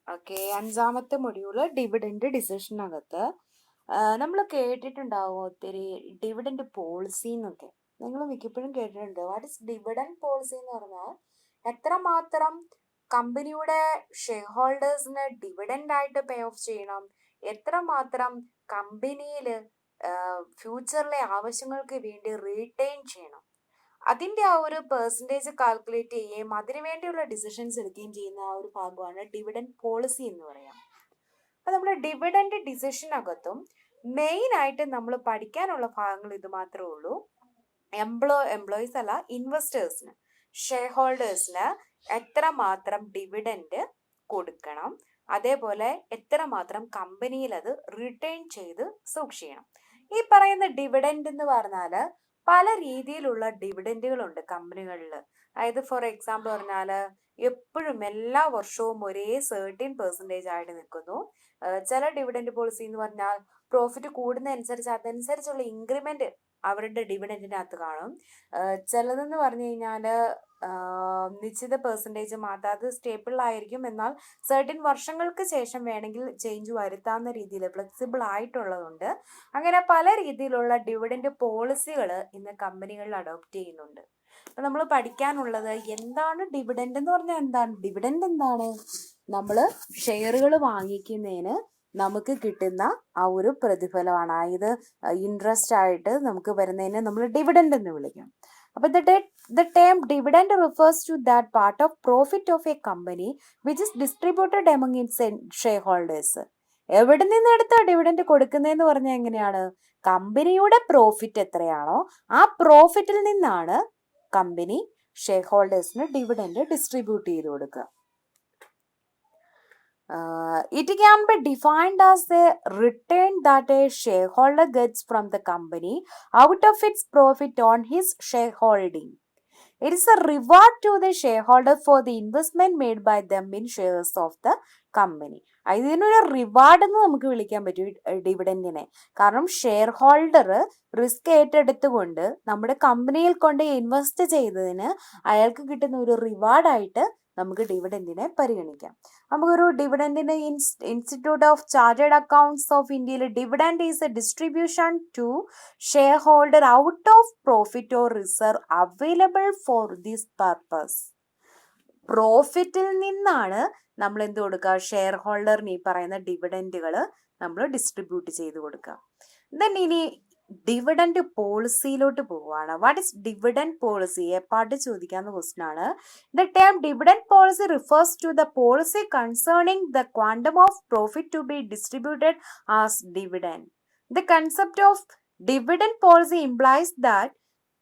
Okay, അഞ്ചാമത്തെ module dividend ഡിസിഷനകത്ത് നമ്മൾ കേട്ടിട്ടുണ്ടാവും ഒത്തിരി ഡിവിഡൻഡ് പോളിസി എന്നൊക്കെ. നിങ്ങൾ മിക്കപ്പോഴും കേട്ടിട്ടുണ്ട്. വാട്ട് ഇസ് ഡിവിഡൻഡ് പോളിസി എന്ന് പറഞ്ഞാൽ എത്രമാത്രം കമ്പനിയുടെ ഷെയർ ഹോൾഡേഴ്സിന് ഡിവിഡൻഡ് ആയിട്ട് പേ ഓഫ് ചെയ്യണം, എത്രമാത്രം കമ്പനിയിൽ ഫ്യൂച്ചറിലെ ആവശ്യങ്ങൾക്ക് വേണ്ടി റീറ്റെയിൻ ചെയ്യണം, അതിന്റെ ആ ഒരു പെർസെൻറ്റേജ് കാൽക്കുലേറ്റ് ചെയ്യുകയും അതിനുവേണ്ടിയുള്ള ഡിസിഷൻസ് എടുക്കുകയും ചെയ്യുന്ന ആ ഒരു ഭാഗമാണ് ഡിവിഡൻഡ് പോളിസി എന്ന് പറയാം. അപ്പൊ നമ്മുടെ ഡിവിഡൻഡ് ഡിസിഷനകത്തും മെയിൻ ആയിട്ട് നമ്മൾ പഠിക്കാനുള്ള ഭാഗങ്ങൾ ഇത് മാത്രമേ ഉള്ളൂ. എംപ്ലോയീസ് അല്ല, ഇൻവെസ്റ്റേഴ്സിന്, ഷെയർ ഹോൾഡേഴ്സിന് എത്രമാത്രം ഡിവിഡൻഡ് കൊടുക്കണം, അതേപോലെ എത്രമാത്രം കമ്പനിയിൽ അത് റിട്ടേൺ ചെയ്ത് സൂക്ഷിക്കണം. ഈ പറയുന്ന ഡിവിഡൻഡ് എന്ന് പറഞ്ഞാൽ പല രീതിയിലുള്ള ഡിവിഡൻഡുകളുണ്ട് കമ്പനികളിൽ. അതായത് ഫോർ എക്സാമ്പിൾ പറഞ്ഞാൽ എപ്പോഴും എല്ലാ വർഷവും ഒരേ 13% ആയിട്ട് നിൽക്കുന്നു. ചില ഡിവിഡൻഡ് പോളിസി എന്ന് പറഞ്ഞാൽ പ്രോഫിറ്റ് കൂടുന്നതനുസരിച്ച് അതനുസരിച്ചുള്ള ഇൻക്രിമെന്റ് അവരുടെ ഡിവിഡൻഡിനകത്ത് കാണും. ചിലതെന്ന് പറഞ്ഞു കഴിഞ്ഞാൽ നിശ്ചിത പെർസെൻറ്റേജ് മാത്രം, അത് സ്റ്റേബിൾ ആയിരിക്കും, എന്നാൽ സർട്ടിൻ വർഷങ്ങൾക്ക് ശേഷം വേണമെങ്കിൽ ചേഞ്ച് വരുത്താവുന്ന രീതിയിൽ ഫ്ലെക്സിബിൾ ആയിട്ടുള്ളതുണ്ട്. അങ്ങനെ പല രീതിയിലുള്ള ഡിവിഡൻഡ് പോളിസികൾ ഇന്ന് കമ്പനികളിൽ അഡോപ്റ്റ് ചെയ്യുന്നുണ്ട്. അപ്പം നമ്മൾ പഠിക്കാനുള്ളത് എന്താണ് ഡിവിഡൻഡ് എന്ന് പറഞ്ഞാൽ എന്താണ് ഡിവിഡൻഡ്? എന്താണ്? നമ്മൾ ഷെയറുകൾ വാങ്ങിക്കുന്നതിന് നമുക്ക് കിട്ടുന്ന ആ ഒരു പ്രതിഫലമാണ്. അതായത് ഇൻട്രസ്റ്റ് ആയിട്ട് നമുക്ക് വരുന്നതിനെ നമ്മൾ ഡിവിഡൻഡ് എന്ന് വിളിക്കും. അപ്പൊ the term dividend refers to that part of profit of a company which is distributed among its shareholders. എവിടെ നിന്ന് എടുത്താ ഡിവിഡൻഡ് കൊടുക്കുന്നതെന്ന് പറഞ്ഞാൽ എങ്ങനെയാണ്? കമ്പനിയുടെ പ്രോഫിറ്റ് എത്രയാണോ ആ പ്രോഫിറ്റിൽ നിന്നാണ് കമ്പനി ഷെയർ ഹോൾഡേഴ്സിന് ഡിവിഡൻഡ് ഡിസ്ട്രിബ്യൂട്ട് ചെയ്ത് കൊടുക്കുക. It can be defined as a return that a shareholder gets from the company out of its profit on his shareholding. It is a reward to the shareholder for the investment made by them in shares of the company. ഇതിനൊരു reward എന്ന് നമുക്ക് വിളിക്കാൻ പറ്റും ഡിവിഡൻഡിനെ. കാരണം share holder risk ഏറ്റെടുത്തുകൊണ്ട് നമ്മുടെ കമ്പനിയിൽ കൊണ്ട് ഇൻവെസ്റ്റ് ചെയ്തതിന് അയാൾക്ക് കിട്ടുന്ന ഒരു റിവാർഡായിട്ട് നമുക്ക് ഡിവിഡൻഡിനെ പരിഗണിക്കാം. നമുക്കൊരു ഡിവിഡൻഡിന് institute of chartered accounts of ഇന്ത്യയിൽ dividend is a distribution to shareholder out of profit or reserve available for this purpose. പ്രോഫിറ്റിൽ നിന്നാണ് നമ്മൾ എന്ത് കൊടുക്കുക? ഷെയർ ഹോൾഡറിന് ഈ പറയുന്ന ഡിവിഡൻഡുകൾ നമ്മൾ ഡിസ്ട്രിബ്യൂട്ട് ചെയ്ത് കൊടുക്കുക. ദെൻ ഇനി ഡിവിഡൻഡ് പോളിസിയിലോട്ട് പോവുകയാണ്. What is dividend policy? പാട്ട് ചോദിക്കാവുന്ന ക്വസ്റ്റ്യൻ ആണ്. The term dividend policy refers to the policy concerning the quantum of profit to be distributed as dividend. The concept of dividend policy implies that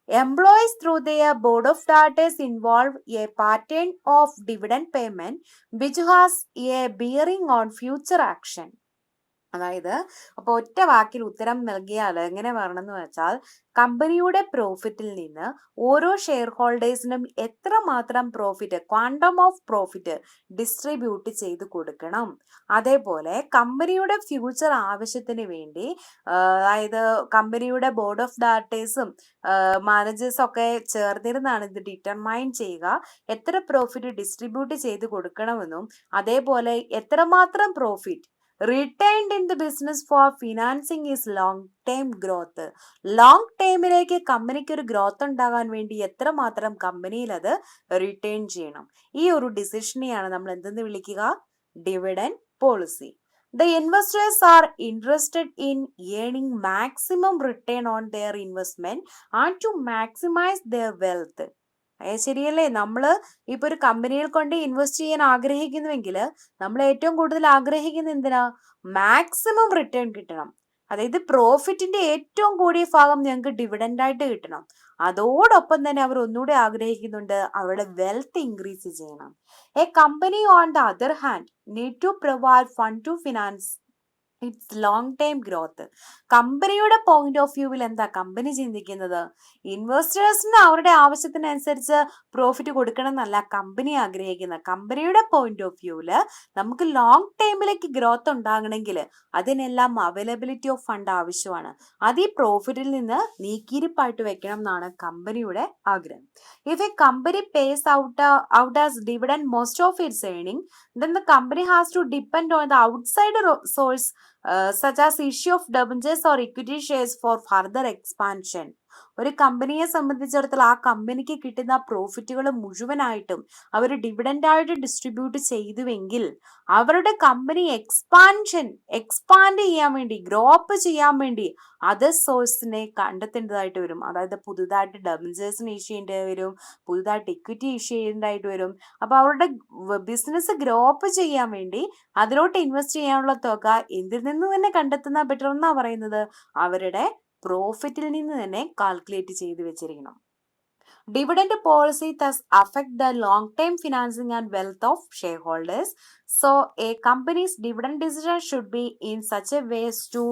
employees through their board of directors involve a pattern of dividend payment which has a bearing on future action. അതായത് അപ്പോൾ ഒറ്റ വാക്കിൽ ഉത്തരം നൽകിയാൽ എങ്ങനെ പറയണമെന്ന് വെച്ചാൽ കമ്പനിയുടെ പ്രോഫിറ്റിൽ നിന്ന് ഓരോ ഷെയർ ഹോൾഡേഴ്സിനും എത്രമാത്രം profit, quantum of profit distribute ചെയ്ത് കൊടുക്കണം. അതേപോലെ കമ്പനിയുടെ ഫ്യൂച്ചർ ആവശ്യത്തിന് വേണ്ടി അതായത് കമ്പനിയുടെ ബോർഡ് ഓഫ് ഡയറക്ടേഴ്സും മാനേജേഴ്സും ഒക്കെ ചേർന്നിരുന്നാണ് ഇത് ഡിറ്റർമൈൻ ചെയ്യുക എത്ര പ്രോഫിറ്റ് ഡിസ്ട്രിബ്യൂട്ട് ചെയ്ത് കൊടുക്കണമെന്നും അതേപോലെ എത്രമാത്രം profit retained in the business for financing is long term growth. Long ടൈമിലേക്ക് കമ്പനിക്ക് ഒരു ഗ്രോത്ത് ഉണ്ടാകാൻ വേണ്ടി എത്രമാത്രം കമ്പനിയിൽ അത് റിട്ടേൺ ചെയ്യണം. ഈ ഒരു ഡിസിഷനെയാണ് നമ്മൾ എന്തെന്ന് വിളിക്കുക? Dividend policy. The investors are interested in earning maximum return on their investment and to maximize their wealth. ശരിയല്ലേ? നമ്മൾ ഇപ്പൊ ഒരു കമ്പനിയിൽ കൊണ്ട് ഇൻവെസ്റ്റ് ചെയ്യാൻ ആഗ്രഹിക്കുന്നുവെങ്കിൽ നമ്മൾ ഏറ്റവും കൂടുതൽ ആഗ്രഹിക്കുന്ന എന്തിനാ? മാക്സിമം റിട്ടേൺ കിട്ടണം. അതായത് പ്രോഫിറ്റിന്റെ ഏറ്റവും കൂടിയ ഭാഗം ഞങ്ങൾക്ക് ഡിവിഡൻഡ് ആയിട്ട് കിട്ടണം. അതോടൊപ്പം തന്നെ അവർ ഒന്നുകൂടെ ആഗ്രഹിക്കുന്നുണ്ട് അവരുടെ വെൽത്ത് ഇൻക്രീസ് ചെയ്യണം. A company on the other hand need to provide fund to finance its long time growth. കമ്പനിയുടെ പോയിന്റ് ഓഫ് വ്യൂവിൽ എന്താ കമ്പനി ചിന്തിക്കുന്നത്? ഇൻവെസ്റ്റേഴ്സിന് അവരുടെ ആവശ്യത്തിനനുസരിച്ച് പ്രോഫിറ്റ് കൊടുക്കണം എന്നല്ല കമ്പനി ആഗ്രഹിക്കുന്നത്. കമ്പനിയുടെ പോയിന്റ് ഓഫ് വ്യൂവില് നമുക്ക് ലോങ് ടൈമിലേക്ക് ഗ്രോത്ത് ഉണ്ടാകണമെങ്കിൽ അതിനെല്ലാം അവൈലബിലിറ്റി ഓഫ് ഫണ്ട് ആവശ്യമാണ്. അത് ഈ പ്രോഫിറ്റിൽ നിന്ന് നീക്കിയിരിപ്പായിട്ട് വെക്കണം എന്നാണ് കമ്പനിയുടെ ആഗ്രഹം. If A company pace out as dividend most of its earning, then the company has to depend on the outside source such as issue of debentures or equity shares for further expansion. ഒരു കമ്പനിയെ സംബന്ധിച്ചിടത്തോളം ആ കമ്പനിക്ക് കിട്ടുന്ന പ്രോഫിറ്റുകൾ മുഴുവനായിട്ടും അവർ dividend ആയിട്ട് distribute ചെയ്തുവെങ്കിൽ അവരുടെ company expand ചെയ്യാൻ വേണ്ടി, ഗ്രോ അപ്പ് ചെയ്യാൻ വേണ്ടി അതർ സോഴ്സിനെ കണ്ടെത്തേണ്ടതായിട്ട് വരും. അതായത് പുതുതായിട്ട് ഡെബഞ്ചേഴ്സിന് ഇഷ്യൂ ചെയ്യേണ്ടി വരും, പുതുതായിട്ട് ഇക്വിറ്റി ഇഷ്യൂ ചെയ്യേണ്ടതായിട്ട് വരും. അപ്പോൾ അവരുടെ ബിസിനസ് ഗ്രോ അപ്പ് ചെയ്യാൻ വേണ്ടി അതിലോട്ട് ഇൻവെസ്റ്റ് ചെയ്യാനുള്ള തുക എന്തിൽ നിന്ന് തന്നെ കണ്ടെത്തുന്ന ബെറ്റർ എന്നാ പറയുന്നത്? അവരുടെ പ്രോഫിറ്റിൽ നിന്ന് തന്നെ കാൽക്കുലേറ്റ് ചെയ്ത് വെച്ചിരിക്കണം. Dividend policy thus affect the long-term financing and wealth of shareholders. So, a company's dividend decision should be in such a way as to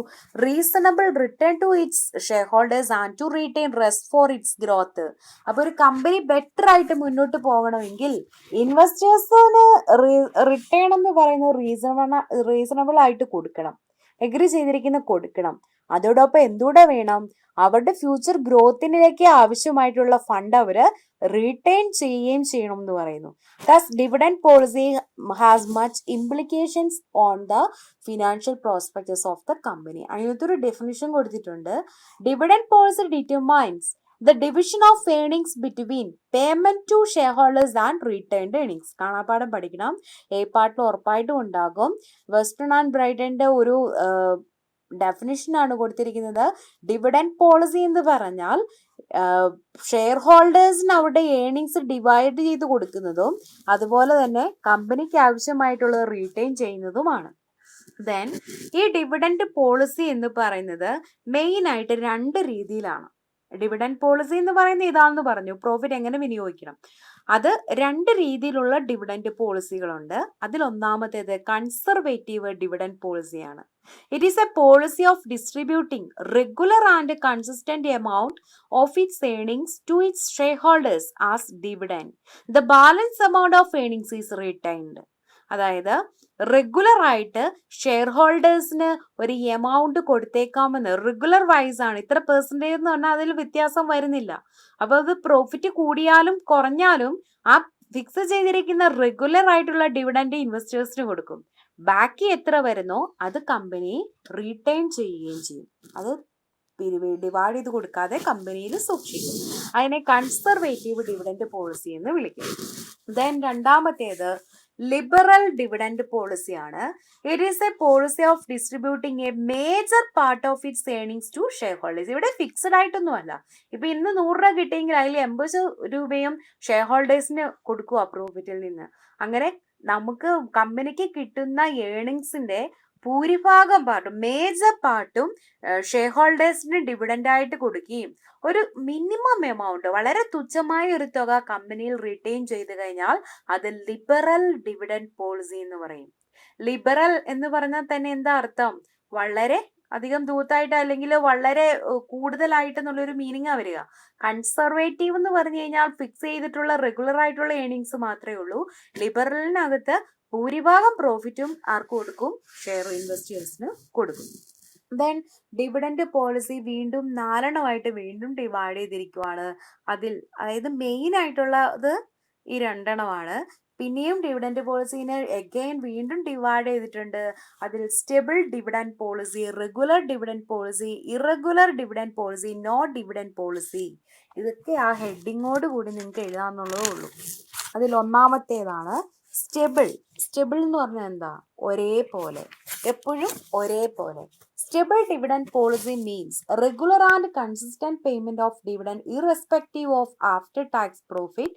reasonable return to its shareholders and to retain rest for its growth. അപ്പോൾ ഒരു company better ആയിട്ട് മുന്നോട്ട് പോകണമെങ്കിൽ ഇൻവെസ്റ്റേഴ്സിന് return എന്ന് പറയുന്നത് reasonable ആയിട്ട് കൊടുക്കണം, agree ചെയ്തിരിക്കുന്ന കൊടുക്കണം. അതോടൊപ്പം എന്തുകൂടെ വേണം? അവരുടെ ഫ്യൂച്ചർ ഗ്രോത്തിനിലേക്ക് ആവശ്യമായിട്ടുള്ള ഫണ്ട് അവര് റീറ്റെയിൻ ചെയ്യുകയും ചെയ്യണം എന്ന് പറയുന്നു. Thus dividend policy has much implications on the financial prospectus of the company. അതിനകത്തൊരു ഡെഫിനിഷൻ കൊടുത്തിട്ടുണ്ട്. Dividend policy determines the division of earnings between payment to shareholders and retained earnings. കാണാപ്പാഠം പഠിക്കണം. A പാർട്ടിൽ ഉറപ്പായിട്ടും ഉണ്ടാകും. വെസ്റ്റേൺ ആൻഡ് ബ്രൈറ്റന്റെ ഒരു definition ആണ് കൊടുത്തിരിക്കുന്നത്. Dividend policy എന്ന് പറഞ്ഞാൽ ഷെയർ ഹോൾഡേഴ്സിന് അവരുടെ ഏർണിങ്സ് ഡിവൈഡ് ചെയ്ത് കൊടുക്കുന്നതും അതുപോലെ തന്നെ കമ്പനിക്ക് ആവശ്യമായിട്ടുള്ളത് റീറ്റെയിൻ ചെയ്യുന്നതുമാണ്. ദെൻ ഈ ഡിവിഡൻഡ് പോളിസി എന്ന് പറയുന്നത് മെയിൻ ആയിട്ട് 2 രീതിയിലാണ്. ഡിവിഡൻഡ് പോളിസി എന്ന് പറയുന്നത് ഇതാണെന്ന് പറഞ്ഞു, പ്രോഫിറ്റ് എങ്ങനെ വിനിയോഗിക്കണം. അത് 2 രീതിയിലുള്ള ഡിവിഡൻഡ് പോളിസികളുണ്ട്. അതിൽ ഒന്നാമത്തേത് കൺസർവേറ്റീവ് ഡിവിഡൻഡ് പോളിസിയാണ്. It is a policy of distributing regular and consistent amount of its earnings to its shareholders as dividend. The balance amount of earnings is retained. അതായത് റെഗുലർ ആയിട്ട് ഷെയർ ഹോൾഡേഴ്സിന് ഒരു എമൗണ്ട് കൊടുത്തേക്കാമെന്ന്, റെഗുലർ വൈസ് ആണ്. ഇത്ര percentage എന്ന് പറഞ്ഞാൽ അതിൽ വ്യത്യാസം വരുന്നില്ല. അപ്പോൾ അത് പ്രോഫിറ്റ് കൂടിയാലും കുറഞ്ഞാലും ആ ഫിക്സ് ചെയ്തിരിക്കുന്ന റെഗുലർ ആയിട്ടുള്ള ഡിവിഡൻഡ് ഇൻവെസ്റ്റേഴ്സിന് കൊടുക്കും. ബാക്കി എത്ര വരുന്നോ അത് കമ്പനി റീറ്റെയിൻ ചെയ്യുകയും ചെയ്യും. അത് ഡിവൈഡ് ചെയ്ത് കൊടുക്കാതെ കമ്പനിയിൽ സൂക്ഷിക്കും. അതിനെ കൺസർവേറ്റീവ് ഡിവിഡൻഡ് പോളിസി എന്ന് വിളിക്കും. ദെൻ രണ്ടാമത്തേത് ലിബറൽ ഡിവിഡൻഡ് പോളിസിയാണ്. It is a policy of distributing a major part of its earnings to shareholders. ഇവിടെ ഫിക്സഡ് ആയിട്ടൊന്നും അല്ല. ഇപ്പൊ ഇന്ന് 100 രൂപ കിട്ടിയെങ്കിൽ അതിൽ 80 രൂപയും ഷെയർ ഹോൾഡേഴ്സിന് കൊടുക്കുക പ്രോഫിറ്റിൽ നിന്ന്. അങ്ങനെ നമുക്ക് കമ്പനിക്ക് കിട്ടുന്ന ഏർണിങ്സിന്റെ ഭൂരിഭാഗം പാർട്ടും, മേജർ പാർട്ടും ഷെയർ ഹോൾഡേഴ്സിന് ഡിവിഡൻഡ് ആയിട്ട് കൊടുക്കുകയും ഒരു മിനിമം എമൗണ്ട്, വളരെ തുച്ഛമായ ഒരു തുക കമ്പനിയിൽ റിറ്റെയിൻ ചെയ്ത് കഴിഞ്ഞാൽ അത് ലിബറൽ ഡിവിഡൻഡ് പോളിസി എന്ന് പറയും. ലിബറൽ എന്ന് പറഞ്ഞാൽ തന്നെ എന്താ അർത്ഥം? വളരെ അധികം ദൂരത്തായിട്ട് അല്ലെങ്കിൽ വളരെ കൂടുതലായിട്ട് എന്നുള്ളൊരു മീനിങ്ങാ വരിക. കൺസർവേറ്റീവ് എന്ന് പറഞ്ഞു കഴിഞ്ഞാൽ ഫിക്സ് ചെയ്തിട്ടുള്ള റെഗുലർ ആയിട്ടുള്ള ഏർണിങ്സ് മാത്രമേ ഉള്ളൂ. ലിബറലിനകത്ത് ഭൂരിഭാഗം പ്രോഫിറ്റും ആർക്ക് കൊടുക്കും? ഷെയർ ഇൻവെസ്റ്റേഴ്സിന് കൊടുക്കും. ദെൻ ഡിവിഡൻഡ് പോളിസി വീണ്ടും 4 വീണ്ടും ഡിവൈഡ് ചെയ്തിരിക്കുവാണ്. അതിൽ അതായത് മെയിൻ ആയിട്ടുള്ളത് ഈ 2 പിന്നെയും ഡിവിഡൻഡ് പോളിസിനെ അഗൈൻ വീണ്ടും ഡിവൈഡ് ചെയ്തിട്ടുണ്ട്. അതിൽ stable dividend policy, regular dividend policy, irregular dividend policy, no dividend policy. ഇതൊക്കെ ആ ഹെഡിങ്ങോട് കൂടി നിങ്ങൾക്ക് എഴുതാന്നുള്ളതേ ഉള്ളൂ. അതിൽ ഒന്നാമത്തേതാണ് സ്റ്റേബിൾ. സ്റ്റേബിൾ എന്ന് പറഞ്ഞാൽ എന്താ? ഒരേപോലെ, എപ്പോഴും ഒരേപോലെ. Stable dividend policy means regular and consistent payment of dividend irrespective of after tax profit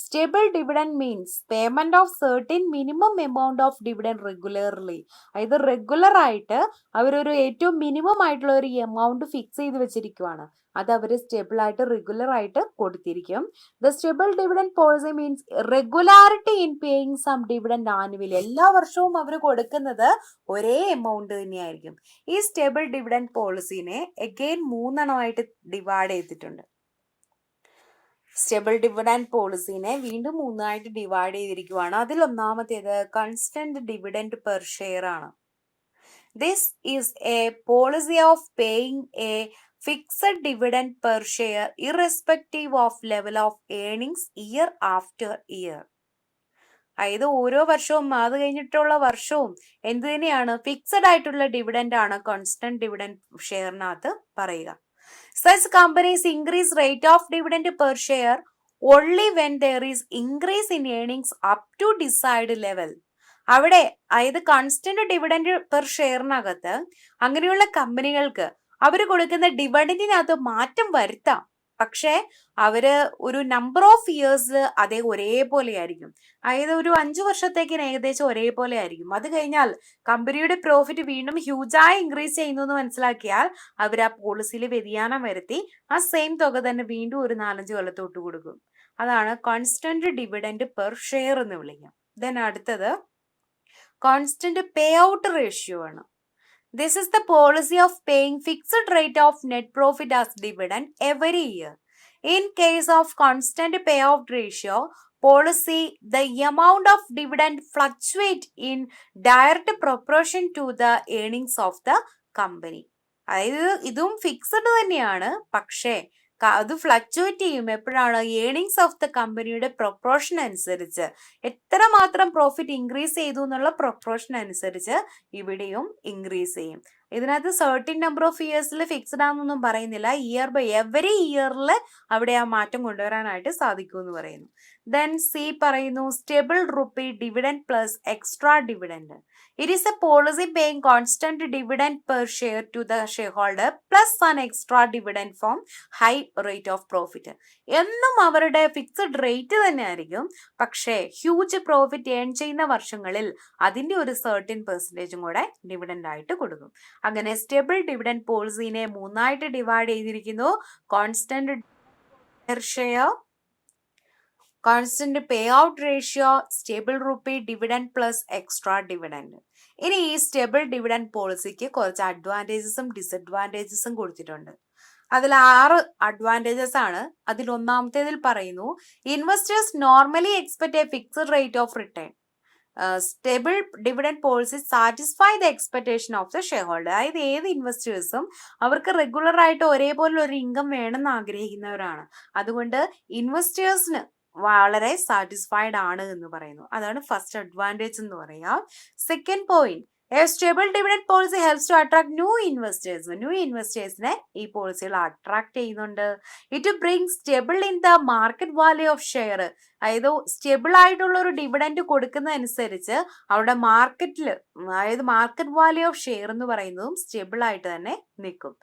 stable dividend means payment of certain minimum amount of dividend regularly. അതായത് റെഗുലർ ആയിട്ട് അവരൊരു ഏറ്റവും മിനിമം ആയിട്ടുള്ള ഒരു എമൗണ്ട് ഫിക്സ് ചെയ്ത് വെച്ചിരിക്കുവാണ്. അത് അവർ സ്റ്റേബിൾ ആയിട്ട് regular ആയിട്ട് കൊടുത്തിരിക്കും. The stable dividend policy means regularity in paying some dividend annually. എല്ലാ വർഷവും അവർ കൊടുക്കുന്നത് ഒരേ എമൗണ്ട് തന്നെയായിരിക്കും. ഈ സ്റ്റേബിൾ ഡിവിഡൻഡ് പോളിസിനെ അഗെയിൻ 3 ഡിവൈഡ് ചെയ്തിട്ടുണ്ട്. സ്റ്റേബിൾ ഡിവിഡൻഡ് പോളിസിനെ വീണ്ടും 3 ഡിവൈഡ് ചെയ്തിരിക്കുവാണ്. അതിൽ ഒന്നാമത്തേത് കൺസ്റ്റന്റ് ഡിവിഡൻഡ് പെർ ഷെയർ ആണ്. This is a policy of paying a fixed dividend per share irrespective of level of earnings year after year. അതായത് ഓരോ വർഷവും അത് കഴിഞ്ഞിട്ടുള്ള വർഷവും എന്ത് തന്നെയാണ് ഫിക്സഡ് ആയിട്ടുള്ള ഡിവിഡൻഡ് ആണ് കോൺസ്റ്റന്റ് ഡിവിഡൻഡ് ഷെയറിനകത്ത് പറയുക. Such companies increase rate of dividend per share only when there is increase in earnings up to desired level. അവിടെ അതായത് കോൺസ്റ്റന്റ് ഡിവിഡൻഡ് പെർ ഷെയറിനകത്ത് അങ്ങനെയുള്ള കമ്പനികൾക്ക് അവർ കൊടുക്കുന്ന ഡിവിഡൻഡിനകത്ത് മാറ്റം വരുത്താം. പക്ഷേ അവര് ഒരു നമ്പർ ഓഫ് ഇയേഴ്സ് അതേ ഒരേപോലെ ആയിരിക്കും. അതായത് ഒരു 5 വർഷത്തേക്കിന് ഏകദേശം ഒരേപോലെ ആയിരിക്കും. അത് കഴിഞ്ഞാൽ കമ്പനിയുടെ പ്രോഫിറ്റ് വീണ്ടും ഹ്യൂജായി ഇൻക്രീസ് ചെയ്യുന്നു എന്ന് മനസ്സിലാക്കിയാൽ അവർ ആ പോളിസിയിൽ വ്യതിയാനം വരുത്തി ആ സെയിം തുക തന്നെ വീണ്ടും ഒരു 4-5 കൊല്ലത്തോട്ട് കൊടുക്കും. അതാണ് കോൺസ്റ്റന്റ് ഡിവിഡൻഡ് പെർ ഷെയർ എന്ന് വിളിക്കാം. ദെൻ അടുത്തത് കോൺസ്റ്റന്റ് പേ ഔട്ട് റേഷ്യോ ആണ്. This is the policy of paying fixed rate of net profit as dividend every year. In case of constant payout ratio policy, the amount of dividend fluctuate in direct proportion to the earnings of the company. അതായത് ഇതും fixed തന്നെയാണ്, പക്ഷേ അത് fluctuate ചെയ്യും. എപ്പോഴാണ്? Earnings of the കമ്പനിയുടെ proportion അനുസരിച്ച്, എത്രമാത്രം പ്രോഫിറ്റ് ഇൻക്രീസ് ചെയ്തു എന്നുള്ള പ്രൊപ്പോർഷൻ അനുസരിച്ച് ഇവിടെയും ഇൻക്രീസ് ചെയ്യും. ഇതിനകത്ത് സർട്ടിൻ നമ്പർ ഓഫ് ഇയേഴ്സിൽ ഫിക്സ്ഡ് ആണെന്നൊന്നും പറയുന്നില്ല. ഇയർ ബൈ എവറി ഇയറിൽ അവിടെ ആ മാറ്റം കൊണ്ടുവരാനായിട്ട് സാധിക്കും എന്ന് പറയുന്നു. ദെൻ സി പറയുന്നു stable rupee dividend plus extra dividend. It is a policy paying constant dividend per share to the shareholder plus an extra dividend from high rate of profit. എന്നും അവരുടെ ഫിക്സഡ് റേറ്റ് തന്നെ ആയിരിക്കും, പക്ഷേ huge profit earn ചെയ്യുന്ന വർഷങ്ങളിൽ അതിന്റെ ഒരു certain പെർസെൻറ്റേജും കൂടെ ഡിവിഡൻഡ് ആയിട്ട് കൊടുക്കും. അങ്ങനെ സ്റ്റേബിൾ ഡിവിഡൻഡ് പോളിസിനെ 3 ഡിവൈഡ് ചെയ്തിരിക്കുന്നു. Constant share, constant pay out ratio, stable rupee dividend plus extra dividend. ഇനി ഈ സ്റ്റേബിൾ ഡിവിഡൻഡ് പോളിസിക്ക് കുറച്ച് അഡ്വാൻറ്റേജസും ഡിസഡ്വാൻറ്റേജസും കൊടുത്തിട്ടുണ്ട്. അതിൽ 6 അഡ്വാൻറ്റേജസ് ആണ്. അതിൽ ഒന്നാമത്തേതിൽ പറയുന്നു investors normally expect A fixed rate of return. Stable dividend policy satisfy the expectation of the share holder. അതായത് ഏത് ഇൻവെസ്റ്റേഴ്സും അവർക്ക് റെഗുലർ ആയിട്ട് ഒരേപോലെ ഒരു ഇൻകം വേണമെന്ന് ആഗ്രഹിക്കുന്നവരാണ്. അതുകൊണ്ട് ഇൻവെസ്റ്റേഴ്സിന് വളരെ സാറ്റിസ്ഫൈഡ് ആണ് എന്ന് പറയുന്നു. അതാണ് ഫസ്റ്റ് അഡ്വാൻറ്റേജ് എന്ന് പറയാം. Second point, a stable dividend policy helps to attract new investors. New ഇൻവെസ്റ്റേഴ്സിനെ ഈ പോളിസികൾ അട്രാക്ട് ചെയ്യുന്നുണ്ട്. It bring stable in the market value of share. അതായത് സ്റ്റേബിൾ ആയിട്ടുള്ള ഒരു ഡിവിഡൻഡ് കൊടുക്കുന്നതനുസരിച്ച് അവിടെ മാർക്കറ്റിൽ, അതായത് മാർക്കറ്റ് വാല്യൂ ഓഫ് ഷെയർ എന്ന് പറയുന്നതും സ്റ്റേബിൾ ആയിട്ട് തന്നെ നിൽക്കും.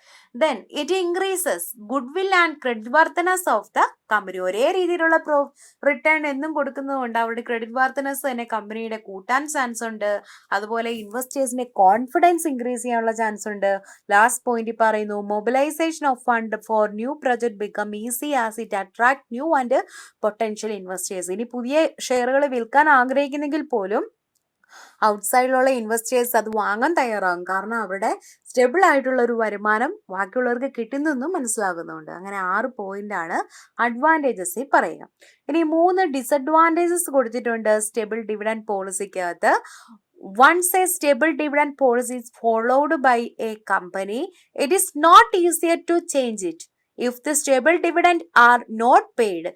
Then it increases goodwill and credit worthiness of the company. ഒരേ രീതിയിലുള്ള റിട്ടേൺ എന്നും കൊടുക്കുന്നതുകൊണ്ട് അവരുടെ ക്രെഡിറ്റ് വർത്തനസ് തന്നെ കമ്പനിയുടെ കൂട്ടാൻ ചാൻസ് ഉണ്ട്. അതുപോലെ ഇൻവെസ്റ്റേഴ്സിന്റെ കോൺഫിഡൻസ് ഇൻക്രീസ് ചെയ്യാനുള്ള ചാൻസ് ഉണ്ട്. ലാസ്റ്റ് പോയിന്റ് പറയുന്നു mobilisation of fund for new project become easy as it attract new and potential investors. ഇനി പുതിയ ഷെയറുകൾ വിൽക്കാൻ ആഗ്രഹിക്കുന്നെങ്കിൽ പോലും ഔട്ട്സൈഡിലുള്ള ഇൻവെസ്റ്റേഴ്സ് അത് വാങ്ങാൻ തയ്യാറാകും. കാരണം അവരുടെ സ്റ്റേബിൾ ആയിട്ടുള്ള ഒരു വരുമാനം ബാക്കിയുള്ളവർക്ക് കിട്ടുന്നെന്നും മനസ്സിലാകുന്നുണ്ട്. അങ്ങനെ 6 പോയിന്റ് ആണ് അഡ്വാൻറ്റേജസ് പറയുക. ഇനി 3 ഡിസഡ്വാൻറ്റേജസ് കൊടുത്തിട്ടുണ്ട് സ്റ്റേബിൾ ഡിവിഡൻഡ് പോളിസിക്കകത്ത്. Once a stable dividend policy is followed by a company, it is not easier to change it. If the stable dividend are not paid,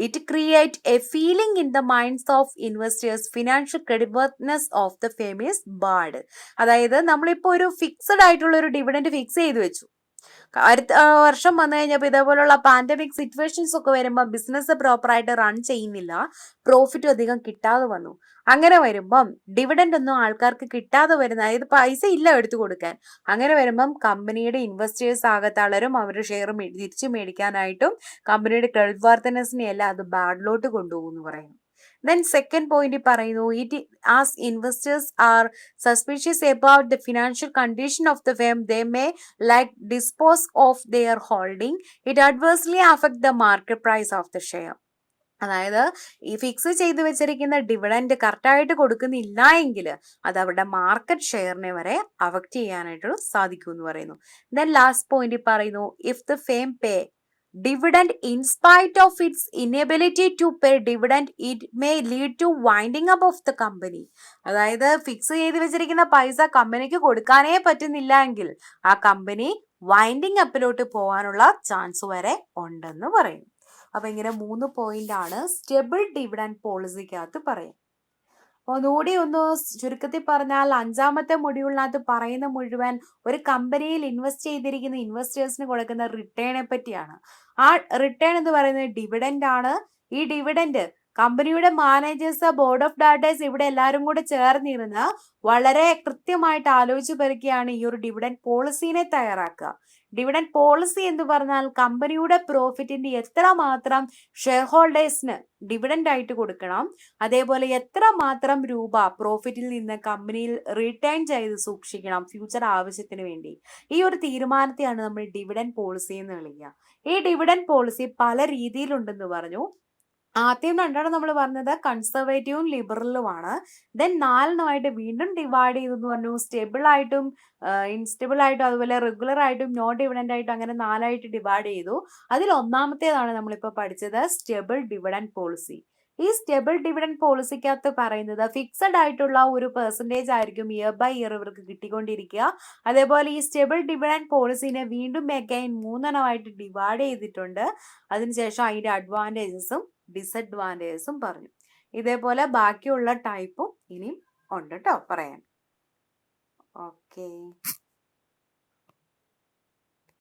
it creates a feeling in the minds of investors financial creditworthiness of the firm is bad. അതായത് നമ്മളിപ്പോൾ ഒരു fixed ആയിട്ടുള്ള ഒരു dividend fix ചെയ്ത് വെച്ചു. അടുത്ത വർഷം വന്നു കഴിഞ്ഞപ്പോൾ ഇതേപോലുള്ള പാൻഡമിക് സിറ്റുവേഷൻസ് ഒക്കെ വരുമ്പോൾ ബിസിനസ് പ്രോപ്പറായിട്ട് റൺ ചെയ്യുന്നില്ല, പ്രോഫിറ്റും അധികം കിട്ടാതെ വന്നു. അങ്ങനെ വരുമ്പം ഡിവിഡൻഡ് ഒന്നും ആൾക്കാർക്ക് കിട്ടാതെ വരുന്ന, അതായത് പൈസ ഇല്ല എടുത്തു കൊടുക്കാൻ. അങ്ങനെ വരുമ്പം കമ്പനിയുടെ ഇൻവെസ്റ്റേഴ്സ് ആകെ തളരും, അവരുടെ ഷെയർ തിരിച്ചു മേടിക്കാനായിട്ടും കമ്പനിയുടെ ക്രെഡിറ്റ് വർത്തനസിനെ എല്ലാം അത് ബാഡിലോട്ട് കൊണ്ടുപോകും എന്ന് പറയുന്നു. Then second point പറയുന്നു, as investors are suspicious about the financial condition of the firm, they may like dispose of their holding. It adversely affect the market price of the share. അതായത് ഈ fix ചെയ്ത് വെച്ചിരിക്കുന്ന dividend കറക്റ്റായിട്ട് കൊടുക്കുന്നില്ല എങ്കിൽ അത് അവരുടെ മാർക്കറ്റ് ഷെയറിനെ വരെ അഫക്റ്റ് ചെയ്യാനായിട്ട് സാധിക്കും എന്ന് പറയുന്നു. ദെൻ ലാസ്റ്റ് പോയിന്റ് പറയുന്നു, if the firm pay dividend in spite of its inability to pay dividend, it may lead to winding up of the company. അതായത് ഫിക്സ് ചെയ്ത് വെച്ചിരിക്കുന്ന പൈസ കമ്പനിക്ക് കൊടുക്കാനേ പറ്റുന്നില്ല എങ്കിൽ ആ കമ്പനി വൈൻഡിങ് അപ്പിലോട്ട് പോകാനുള്ള ചാൻസ് വരെ ഉണ്ടെന്ന് പറയും. അപ്പൊ ഇങ്ങനെ 3 പോയിന്റ് ആണ് സ്റ്റേബിൾ ഡിവിഡൻഡ് പോളിസിക്കകത്ത് പറയും. ഒന്നുകൂടി ഒന്ന് ചുരുക്കത്തിൽ പറഞ്ഞാൽ 5ാമത്തെ മൊഡ്യൂളിനകത്ത് പറയുന്ന മുഴുവൻ ഒരു കമ്പനിയിൽ ഇൻവെസ്റ്റ് ചെയ്തിരിക്കുന്ന ഇൻവെസ്റ്റേഴ്സിന് കൊടുക്കുന്ന റിട്ടേണെ പറ്റിയാണ്. ആ റിട്ടേൺ എന്ന് പറയുന്നത് ഡിവിഡൻഡ് ആണ്. ഈ ഡിവിഡൻഡ് കമ്പനിയുടെ മാനേജേഴ്സ്, ബോർഡ് ഓഫ് ഡയറക്ടേഴ്സ് ഇവിടെ എല്ലാവരും കൂടെ ചേർന്നിരുന്ന് വളരെ കൃത്യമായിട്ട് ആലോചിച്ച് പെറുക്കിയാണ് ഈ ഒരു ഡിവിഡൻഡ് പോളിസിനെ തയ്യാറാക്കുക. ഡിവിഡൻഡ് പോളിസി എന്ന് പറഞ്ഞാൽ കമ്പനിയുടെ പ്രോഫിറ്റിന്റെ എത്രമാത്രം ഷെയർ ഹോൾഡേഴ്സിന് ഡിവിഡൻഡ് ആയിട്ട് കൊടുക്കണം, അതേപോലെ എത്രമാത്രം രൂപ പ്രോഫിറ്റിൽ നിന്ന് കമ്പനിയിൽ റിട്ടേൺ ചെയ്ത് സൂക്ഷിക്കണം ഫ്യൂച്ചർ ആവശ്യത്തിന് വേണ്ടി. ഈ ഒരു തീരുമാനത്തെയാണ് നമ്മൾ ഡിവിഡൻഡ് പോളിസി എന്ന് വിളിക്കുക. ഈ ഡിവിഡൻഡ് പോളിസി പല രീതിയിലുണ്ടെന്ന് പറഞ്ഞു. ആദ്യം 2 നമ്മൾ പറഞ്ഞത് കൺസർവേറ്റീവും ലിബറലുമാണ്. ദെൻ 4 വീണ്ടും ഡിവൈഡ് ചെയ്തെന്ന് പറഞ്ഞു. സ്റ്റേബിൾ ആയിട്ടും ഇൻസ്റ്റേബിൾ ആയിട്ടും അതുപോലെ റെഗുലർ ആയിട്ടും നോൺ ഡിവിഡൻഡ് ആയിട്ടും അങ്ങനെ 4 ഡിവൈഡ് ചെയ്തു. അതിൽ 1ാമത്തേതാണ് നമ്മളിപ്പോൾ പഠിച്ചത്, സ്റ്റേബിൾ ഡിവിഡൻഡ് പോളിസി. ഈ സ്റ്റേബിൾ ഡിവിഡൻഡ് പോളിസിക്കകത്ത് പറയുന്നത് ഫിക്സഡ് ആയിട്ടുള്ള ഒരു പെർസെൻറ്റേജ് ആയിരിക്കും ഇയർ ബൈ ഇയർ ഇവർക്ക് കിട്ടിക്കൊണ്ടിരിക്കുക. അതേപോലെ ഈ സ്റ്റേബിൾ ഡിവിഡൻഡ് പോളിസിനെ വീണ്ടും അഗൈൻ 3 ഡിവൈഡ് ചെയ്തിട്ടുണ്ട്. അതിനുശേഷം അതിൻ്റെ അഡ്വാൻറ്റേജസും ഡിസഡ്വാൻറ്റേജസും പറഞ്ഞു. ഇതേപോലെ ബാക്കിയുള്ള ടൈപ്പും ഇനിയും ഉണ്ട് കേട്ടോ പറയാൻ. ഓക്കെ.